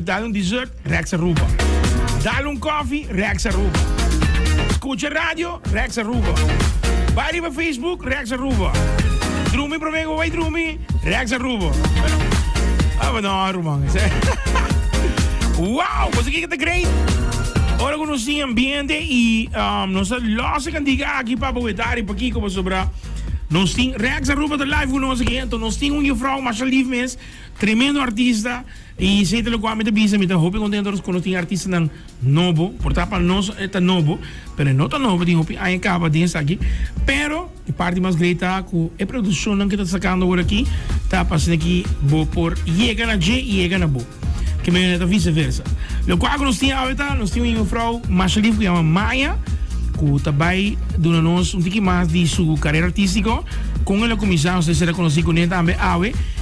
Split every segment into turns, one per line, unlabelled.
Dale un dessert, Rex Aruba. Dale un coffee, Rex Aruba. Escucha radio, Rex Aruba. Vai per Facebook, Rex Aruba. Drumi promego, vai Drumi, Rex Aruba. No, Roman. Wow, pues aquí está great. Ahora conocí ambiente y nos losse kan diga aqui para boetar e aqui como sobra. Nos ting Rex Aruba de live nos aqui, então nos ting juffrouw Marshall Liefmes, tremendo artista e sei lo qua met de bisa met hoop contentos con nos ting artista ng novo, por tapa nos eta novo, pero no tan novo, ting hoop aí acaba disso aqui, pero a parte mais greita com a produção que está sacando agora aqui, tá passando aqui por chega na J e chega na bo. Que me da vice-versa. Lo qual nos tinha ahorita, nos tinha uma vrouw Marshall que chama Maya, que também dona-nos tiki mais de sua carreira artística, com ela começou a ser reconhecida com ele também,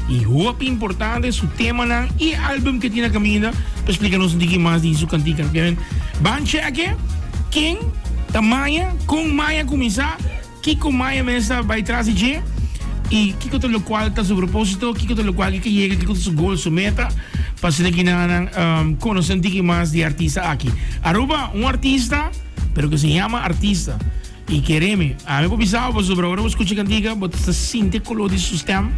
e muito importante, seu tema e álbum que tinha caminho, para explicar-nos tiki mais de sua cantica. Van cheque, quem, da Maya, com Maya começar, que com Maya mesmo vai trazer de e que todo o qual está seu propósito, que todo o qual que chega, que todo seu gol, sua meta, para ser aqui na conhecer um tiki mais de artista aqui. Aruba, artista, pero que se llama artista. Y quereme, a mí me pensaba, pues sobre ahora escuché cantiga, pero se siente color de sistema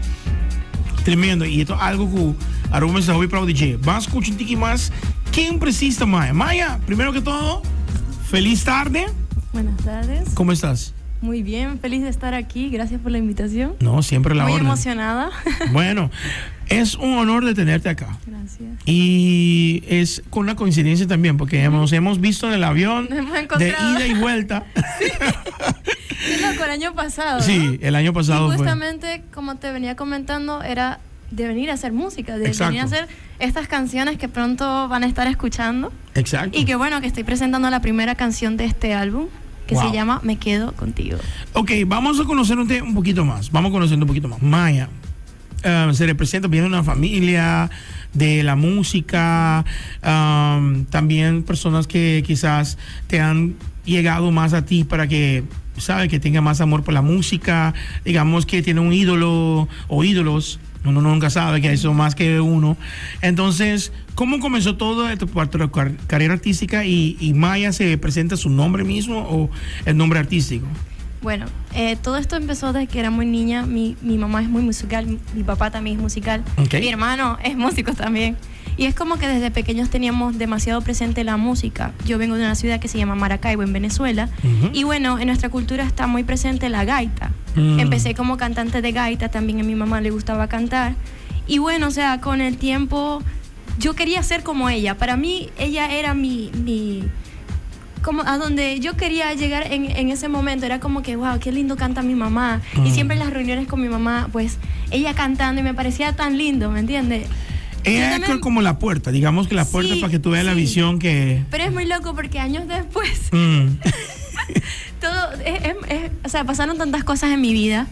tremendo. Y esto es algo que Aruba me está muy proud de DJ. Vamos a escuchar un tiki más. ¿Quién precisa, Maya? Maya, primero que todo, feliz tarde.
Buenas tardes.
¿Cómo estás?
Muy bien, feliz de estar aquí. Gracias por la invitación.
No, siempre la
Muy
orden.
emocionada.
Bueno, es un honor de tenerte acá.
Gracias.
Y es con una coincidencia también, porque nos hemos visto en el avión de ida y vuelta.
Sí. Qué loco, el año pasado.
Sí, el año pasado
y justamente, como te venía comentando, era de venir a hacer música, de venir a hacer estas canciones que pronto van a estar escuchando.
Exacto.
Y que bueno, que estoy presentando la primera canción de este álbum, que se llama Me Quedo Contigo.
Ok, vamos a conocerte un poquito más. Vamos a conocerte un poquito más. Maya se representa, viene de una familia de la música, también personas que quizás te han llegado más a ti para que, ¿sabes? Que tenga más amor por la música, digamos que tiene un ídolo o ídolos. Uno nunca sabe que hay más que uno. Entonces, ¿cómo comenzó todo esto por tu carrera artística y Maya se presenta su nombre mismo o el nombre artístico?
Bueno, todo esto empezó desde que era muy niña. Mi mamá es muy musical, mi papá también es musical, mi hermano es músico también. Y es como que desde pequeños teníamos demasiado presente la música. Yo vengo de una ciudad que se llama Maracaibo, en Venezuela. Y bueno, en nuestra cultura está muy presente la gaita. Empecé como cantante de gaita, también a mi mamá le gustaba cantar. Y bueno, o sea, con el tiempo yo quería ser como ella. Para mí, ella era como a donde yo quería llegar en ese momento. Era como que, wow, qué lindo canta mi mamá. Y siempre en las reuniones con mi mamá, pues, ella cantando y me parecía tan lindo, ¿me entiendes?
Ella es como la puerta, digamos que la puerta para que tú veas la visión que...
Pero es muy loco porque años después, todo, o sea, pasaron tantas cosas en mi vida.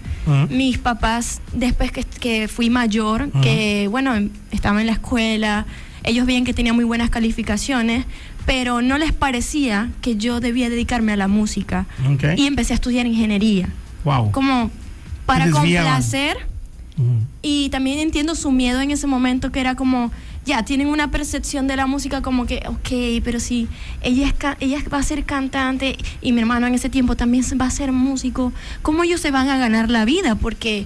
Mis papás, después que fui mayor, que bueno, estaba en la escuela, ellos veían que tenía muy buenas calificaciones, pero no les parecía que yo debía dedicarme a la música. Y empecé a estudiar ingeniería.
Wow.
Como para complacer. Y también entiendo su miedo en ese momento, que era como, ya, tienen una percepción de la música como que, ok, pero si ella va a ser cantante y mi hermano en ese tiempo también va a ser músico, ¿cómo ellos se van a ganar la vida? Porque,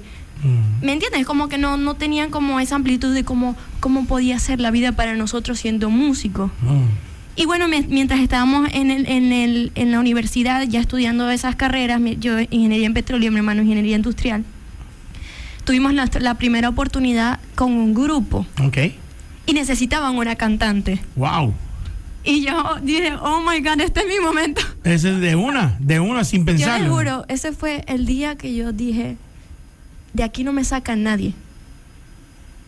¿me entiendes? Como que no tenían como esa amplitud de cómo podía ser la vida para nosotros siendo músicos. Y bueno, mientras estábamos en la universidad ya estudiando esas carreras, yo ingeniería en petróleo, mi hermano ingeniería industrial, tuvimos la primera oportunidad con un grupo. Y necesitaban una cantante.
Wow.
Y yo dije, oh my God, este es mi momento.
Ese es de una, sin pensarlo.
Yo les juro, ese fue el día que yo dije, de aquí no me saca nadie.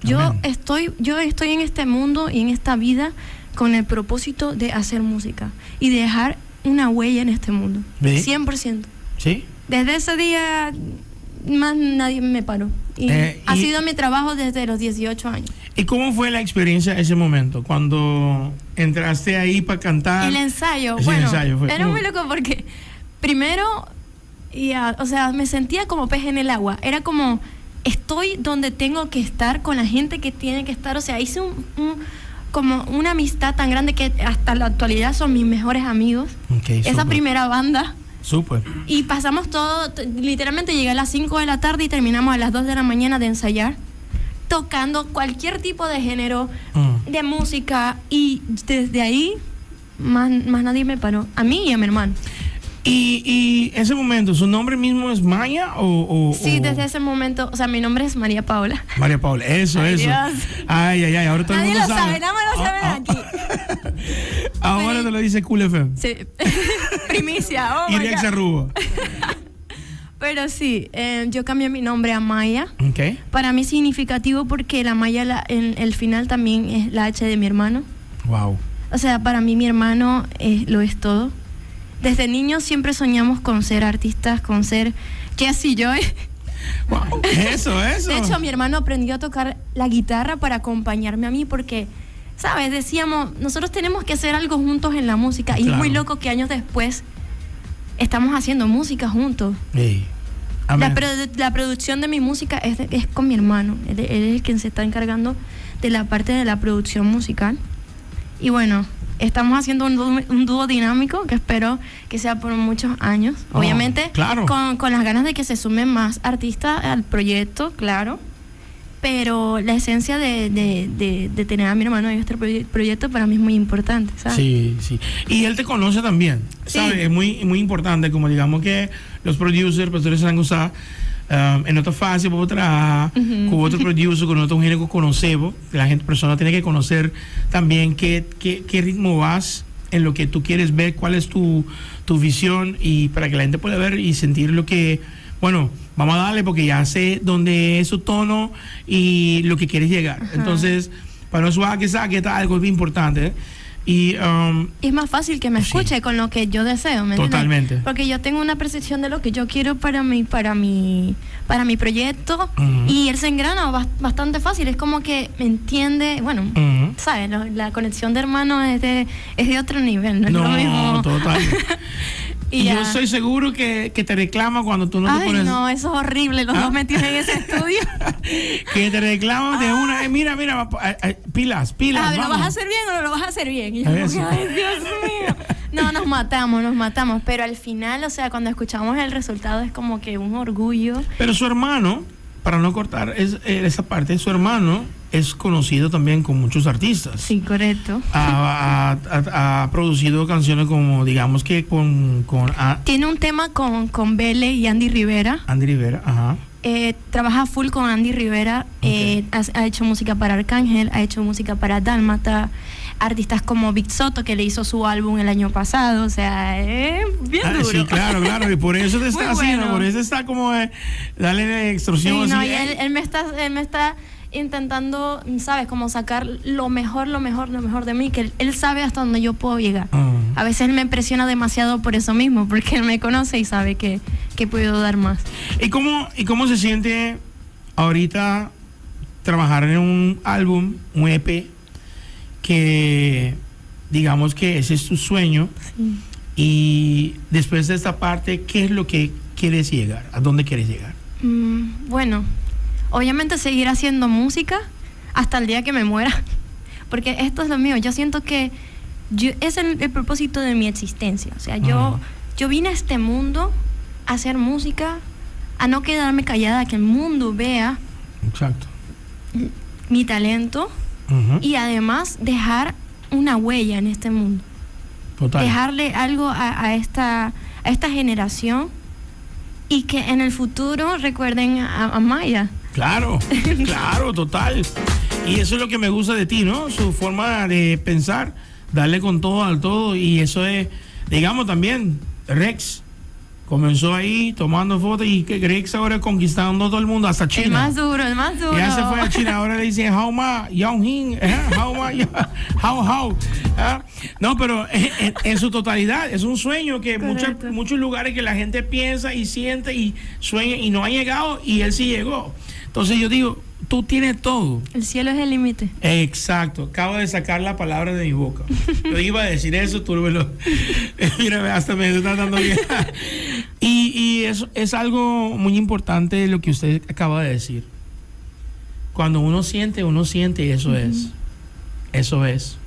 Yo estoy en este mundo y en esta vida con el propósito de hacer música y dejar una huella en este mundo. 100%.
¿Sí?
Desde ese día más nadie me paró. Y ha sido mi trabajo desde los 18 años.
¿Y cómo fue la experiencia ese momento? Cuando entraste ahí para cantar.
El ensayo, era muy loco porque primero, o sea, me sentía como pez en el agua. Era como, estoy donde tengo que estar, con la gente que tiene que estar. O sea, hice como una amistad tan grande que hasta la actualidad son mis mejores amigos.
Okay,
esa
super.
primera banda.
Súper.
Y pasamos todo, literalmente llegué a las 5 de la tarde y terminamos a las 2 de la mañana de ensayar, tocando cualquier tipo de género, de música, y desde ahí más nadie me paró, a mí y a mi hermano.
Y ese momento, ¿su nombre mismo es Maya o...?
Sí, desde ese momento, o sea, mi nombre es María Paula.
María Paula, eso.
Ay, Dios.
Ay, ahora todo
Nadie
el mundo
lo sabe, nada más lo saben aquí.
Ahora te lo dice Cool FM.
Sí. Primicia, oh
Y
my
Rex
God.
Aruba.
Pero sí, yo cambié mi nombre a Maya.
Ok.
Para mí es significativo porque la Maya, en el final también es la H de mi hermano.
Wow.
O sea, para mí mi hermano lo es todo. Desde niños siempre soñamos con ser artistas, con ser Jesse Joy.
Wow. Eso.
De hecho, mi hermano aprendió a tocar la guitarra para acompañarme a mí porque, ¿sabes? Decíamos, nosotros tenemos que hacer algo juntos en la música. Y
Claro.
es muy loco que años después estamos haciendo música juntos.
Hey. Amén.
La producción de mi música es con mi hermano. Él es el quien se está encargando de la parte de la producción musical. Y bueno, estamos haciendo un dúo dinámico que espero que sea por muchos años.
Oh,
Obviamente,
claro.
con las ganas de que se sumen más artistas al proyecto, claro. Pero la esencia de tener a mi hermano en este proyecto para mí es muy importante, ¿sabes?
Sí. Y él te conoce también, ¿sabes?
Sí.
Es muy importante, como digamos que los producers han usado en otra fase, por otra, con otro producer, con otro género que conocemos. La persona tiene que conocer también qué ritmo vas, en lo que tú quieres ver, cuál es tu visión, y para que la gente pueda ver y sentir lo que, bueno, vamos a darle porque ya sé dónde es su tono y lo que quieres llegar.
Ajá.
Entonces, para no suave que saque, está algo bien importante. Y
es más fácil que me
sí.
escuche con lo que yo deseo, ¿me entiendes?
Totalmente.
Porque yo tengo una percepción de lo que yo quiero para mi proyecto, y él se engrana bastante fácil. Es como que me entiende, bueno, ¿sabes? La conexión de hermanos es de otro nivel, no es lo mismo.
Total. Y
ya.
yo estoy seguro que te reclama cuando tú no te
Ay,
pones...
no, eso es horrible, los dos metidos en ese estudio.
Que te reclaman de una... mira, pilas,
A ver, ¿lo
vamos.
vas a hacer bien o no lo vas a hacer bien? Y yo
A
como
ver,
que, ay, Dios mío. No, nos matamos. Pero al final, o sea, cuando escuchamos el resultado es como que un orgullo.
Pero su hermano, para no cortar esa parte, su hermano es conocido también con muchos artistas.
Sí, correcto.
Ha producido canciones como, digamos que con
Tiene un tema con Bele y Andy Rivera.
Andy Rivera, ajá.
Trabaja full con Andy Rivera.
Okay.
Ha hecho música para Arcángel, ha hecho música para Dálmata, artistas como Big Soto, que le hizo su álbum el año pasado. O sea, bien duro.
Sí, claro. Y por eso te está
Muy
haciendo,
bueno.
por eso está como darle extorsión.
Sí, no,
así,
y él me está intentando, ¿sabes? Como sacar lo mejor de mí, que él sabe hasta dónde yo puedo llegar. A veces él me presiona demasiado por eso mismo, porque él me conoce y sabe que puedo dar más.
¿Y cómo se siente ahorita trabajar en un álbum, un EP, que digamos que ese es tu sueño?
Sí.
Y después de esta parte, ¿qué es lo que quieres llegar? ¿A dónde quieres llegar?
Bueno, obviamente seguir haciendo música hasta el día que me muera, porque esto es lo mío. Yo siento que es el propósito de mi existencia. O sea, yo vine a este mundo a hacer música, a no quedarme callada, a que el mundo vea
Exacto.
mi talento y además dejar una huella en este mundo.
Total.
Dejarle algo a esta generación, y que en el futuro recuerden a Maya.
Claro, total. Y eso es lo que me gusta de ti, ¿no? Su forma de pensar, darle con todo al todo. Y eso es, digamos también, Rex comenzó ahí tomando fotos, y que Rex ahora conquistando a todo el mundo, hasta China.
El más duro.
Ya se fue a China, ahora le dicen how ma, Yao Hin, how. No, pero en su totalidad es un sueño que muchos lugares que la gente piensa y siente y sueña y no ha llegado, y él sí llegó. Entonces yo digo, tú tienes todo.
El cielo es el límite.
Exacto, acabo de sacar la palabra de mi boca. Yo iba a decir eso, tú lo... Mira, hasta me está dando bien. Y eso es algo muy importante lo que usted acaba de decir. Cuando uno siente, eso es. Eso es.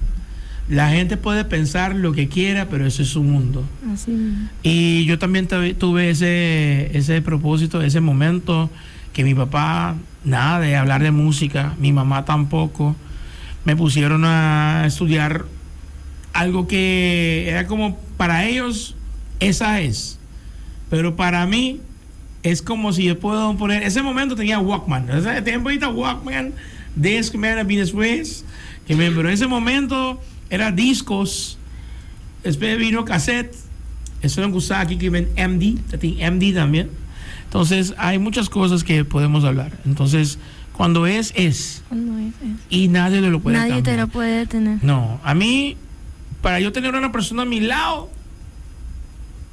La gente puede pensar lo que quiera, pero ese es su mundo.
Así mismo.
Y yo también tuve ese propósito, ese momento que mi papá, nada de hablar de música, mi mamá tampoco. Me pusieron a estudiar algo que era como para ellos, esa es. Pero para mí es como si yo puedo poner, ese momento tenía Walkman, ese tiempo ahorita Walkman, Discman, después, pero en ese momento era discos, después vino cassette, eso lo que usaba aquí que ven MD también. Entonces hay muchas cosas que podemos hablar. Entonces cuando es.
Cuando es.
Y nadie lo puede
Nadie
cambiar.
te lo puede detener.
No, a mí, para yo tener una persona a mi lado,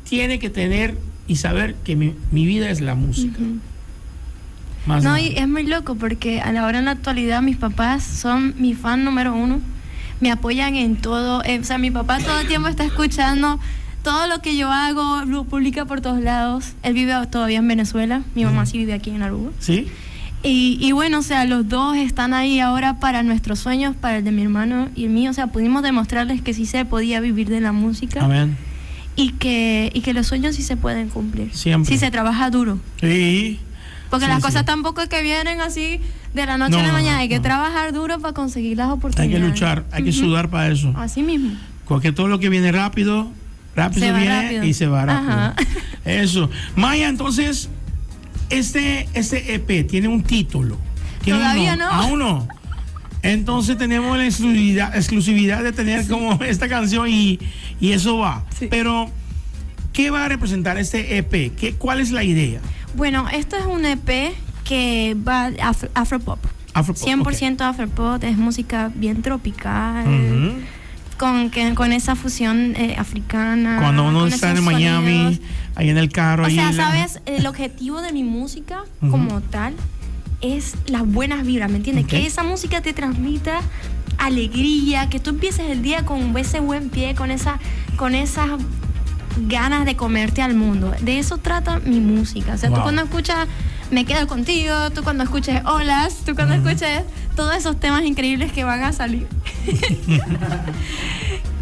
tiene que tener y saber que mi vida es la música.
Uh-huh.
Más
No,
nada.
y es muy loco porque a la hora en la actualidad mis papás son mi fan número 1. Me apoyan en todo. O sea, mi papá todo el tiempo está escuchando todo lo que yo hago, lo publica por todos lados. Él vive todavía en Venezuela. Mi mamá sí vive aquí en Aruba.
¿Sí?
Y bueno, o sea, los dos están ahí ahora para nuestros sueños, para el de mi hermano y el mío. O sea, pudimos demostrarles que sí se podía vivir de la música.
Amén.
Y que los sueños sí se pueden cumplir.
Siempre.
Si se trabaja duro.
Sí.
Porque
Sí,
las
sí.
cosas tampoco es que vienen así de la noche
No,
a la
no,
mañana.
no,
Hay que
no.
trabajar duro para conseguir las
Hay
oportunidades.
que luchar, hay que sudar para eso.
Así mismo.
Porque todo lo que viene rápido
Se va
viene
rápido.
y se va rápido.
Ajá.
Eso. Maya, entonces, este EP tiene un título. ¿Tiene
Todavía
un
no.
Aún no. Entonces tenemos la exclusividad de tener como esta canción y eso va.
Sí.
Pero, ¿qué va a representar este EP? ¿Cuál es la idea?
Bueno, esto es un EP que va afropop.
Afropop,
100% afropop, es música bien tropical.
Ujú.
Con esa fusión africana.
Cuando uno
con
está en
esos
Miami,
sonidos.
ahí en el carro.
O
ahí
sea,
en la-
¿sabes? El objetivo de mi música
Ujú.
como tal es las buenas vibras, ¿me entiendes?
Ok.
Que esa música te transmita alegría, que tú empieces el día con ese buen pie, con esas ganas de comerte al mundo. De eso trata mi música. O sea,
Wow.
tú cuando escuchas Me Quedo Contigo, tú cuando escuches Olas, tú cuando escuches todos esos temas increíbles que van a salir,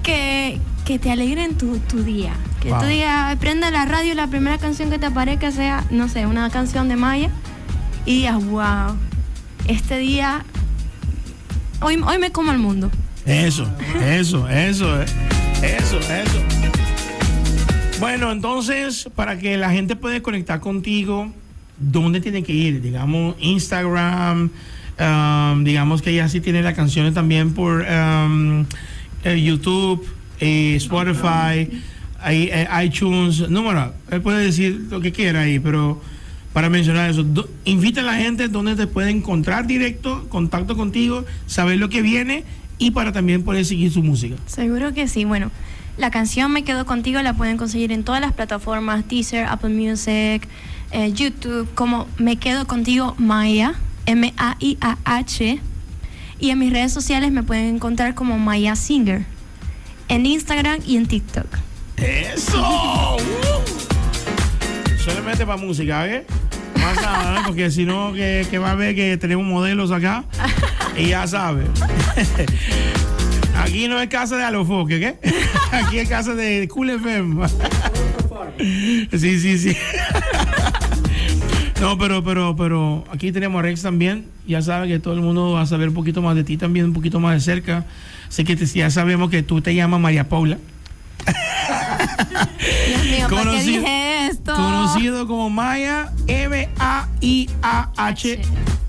que te alegren tu día. Que
Wow.
tú digas, prenda la radio y la primera canción que te aparezca sea, no sé, una canción de Maya y digas, wow, este día, hoy me como el mundo.
Eso. Bueno, entonces, para que la gente pueda conectar contigo, ¿dónde tiene que ir? Digamos, Instagram, digamos que ya sí tiene las canciones también por YouTube, Spotify, iTunes, número, él puede decir lo que quiera ahí, pero para mencionar eso, invita a la gente donde te puede encontrar directo, contacto contigo, saber lo que viene y para también poder seguir su música.
Seguro que sí. Bueno, la canción Me Quedo Contigo la pueden conseguir en todas las plataformas, Deezer, Apple Music, YouTube, como Me Quedo Contigo Maya, MAIAH. Y en mis redes sociales me pueden encontrar como Maya Singer, en Instagram y en TikTok.
¡Eso! Solamente para música, ¿eh? Más nada, ¿eh? Porque si no, que va a ver que tenemos modelos acá y ya sabe. Aquí no es casa de Alofoque, ¿qué? Aquí es casa de Cool FM. Sí. No, pero aquí tenemos a Rex también. Ya sabe que todo el mundo va a saber un poquito más de ti también, un poquito más de cerca. Así que ya sabemos que tú te llamas María Paula.
Dios mío, ¿por qué
Conocido-
dije esto?
Conocido como Maya, MAIAH,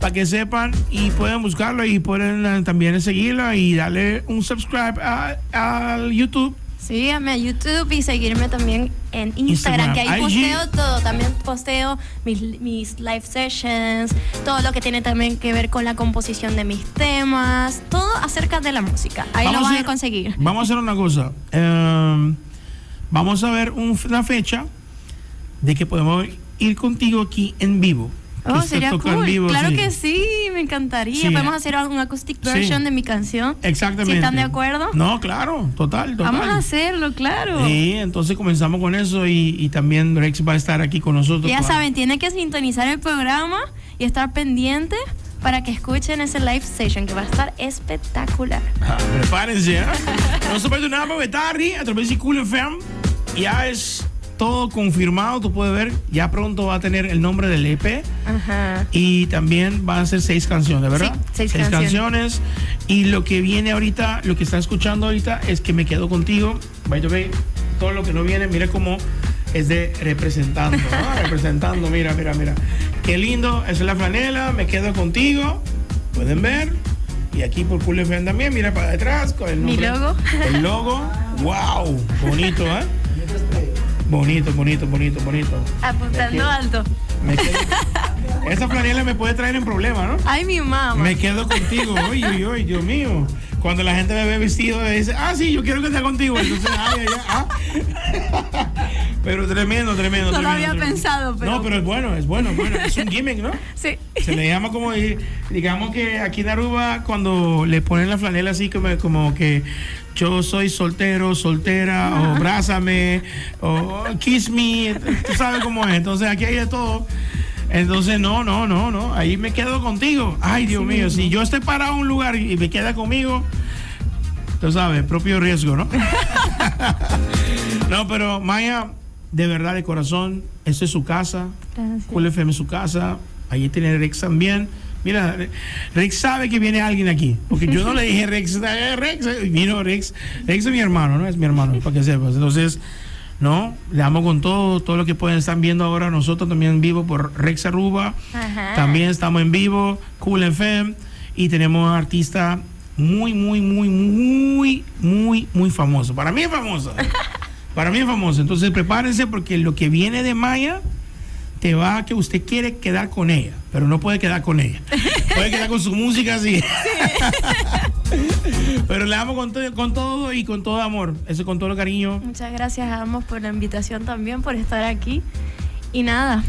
para que sepan y pueden buscarlo y pueden también seguirla y darle un subscribe al YouTube.
Síganme a YouTube y seguirme también en Instagram,
Instagram,
que ahí
IG.
posteo todo. También posteo mis live sessions, todo lo que tiene también que ver con la composición de mis temas, todo acerca de la música. Ahí lo van a conseguir.
Vamos a hacer una cosa. Vamos a ver una fecha de que podemos ir contigo aquí en vivo. Que
Oh,
se
sería
toca en
cool.
vivo,
Claro
sí.
que sí, me encantaría.
Sí.
Podemos hacer un acoustic version
Sí.
de mi canción.
Exactamente.
Si están de acuerdo.
No, claro, total.
Vamos a hacerlo, claro.
Sí, entonces comenzamos con eso y también Rex va a estar aquí con nosotros.
Ya
para-
saben, tienen que sintonizar el programa y estar pendientes para que escuchen ese live session que va a estar espectacular.
Prepárense, no se pierdan nada, porque Betari a través de Cool FM ya es todo confirmado. Tú puedes ver, ya pronto va a tener el nombre del EP.
Ajá.
Y también van a ser 6 canciones, ¿verdad?
Sí, 6 canciones.
Y lo que viene ahorita, lo que está escuchando ahorita es Que Me Quedo Contigo. By the way, todo lo que no viene, mira cómo es de representando, ¿no? Representando, mira. Qué lindo, esa es la franela, Me Quedo Contigo. Pueden ver. Y aquí por Cool FM también, mira para detrás con el nombre.
Mi logo.
El logo. ¡Wow! Bonito, ¿eh? Bonito.
Apuntando alto.
Esa franela me puede traer en problemas, ¿no?
Ay, mi mamá.
Me quedo contigo. Oye, Dios mío. Cuando la gente me ve vestido, me dice, sí, yo quiero que esté contigo. Entonces, Pero tremendo.
No lo había pensado, pero...
No, pero es bueno. Es un gimmick, ¿no?
Sí.
Se le llama como, digamos que aquí en Aruba, cuando le ponen la franela así como que yo soy soltero, soltera, o abrázame, o kiss me, tú sabes cómo es. Entonces aquí hay de todo. Entonces, no, ahí me quedo contigo. Ay, Dios mío, si yo estoy parado en un lugar y me queda conmigo, tú sabes, propio riesgo, ¿no? No, pero Maya, de verdad, de corazón, esta es su casa.
Gracias.
Cool FM es su casa. Allí tiene Rex también. Mira, Rex sabe que viene alguien aquí. Porque yo no le dije Rex, vino Rex. Rex es mi hermano, ¿no? Es mi hermano, para que sepas. Entonces, no, le damos con todo lo que pueden estar viendo ahora. Nosotros también en vivo por Rex Aruba.
Ajá.
También estamos en vivo, Cool FM. Y tenemos artista muy famoso. Para mí es famosa. Entonces prepárense, porque lo que viene de Maya te va a que usted quiere quedar con ella, pero no puede quedar con ella. Puede quedar con su música así. Pero le damos con todo y con todo amor. Eso, con todo el cariño.
Muchas gracias a ambos por la invitación también, por estar aquí. Y nada,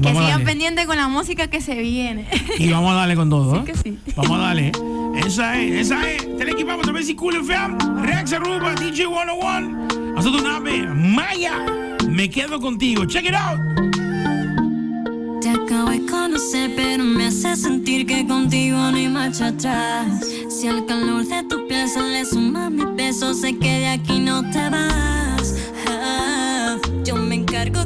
que sigan pendientes con la música que se viene.
Y vamos a darle con todo, ¿no?
Sí que sí.
Vamos a darle. Esa es. Te la equipamos a ver si Cool FM, Rex Aruba, DJ 101. Nosotros nave, Maya, Me Quedo Contigo. Check it out.
Te acabo de conocer, pero me hace sentir que contigo no hay marcha atrás. Si al calor de tu piel se le suma mi peso, sé que de aquí no te vas. Yo me encargo.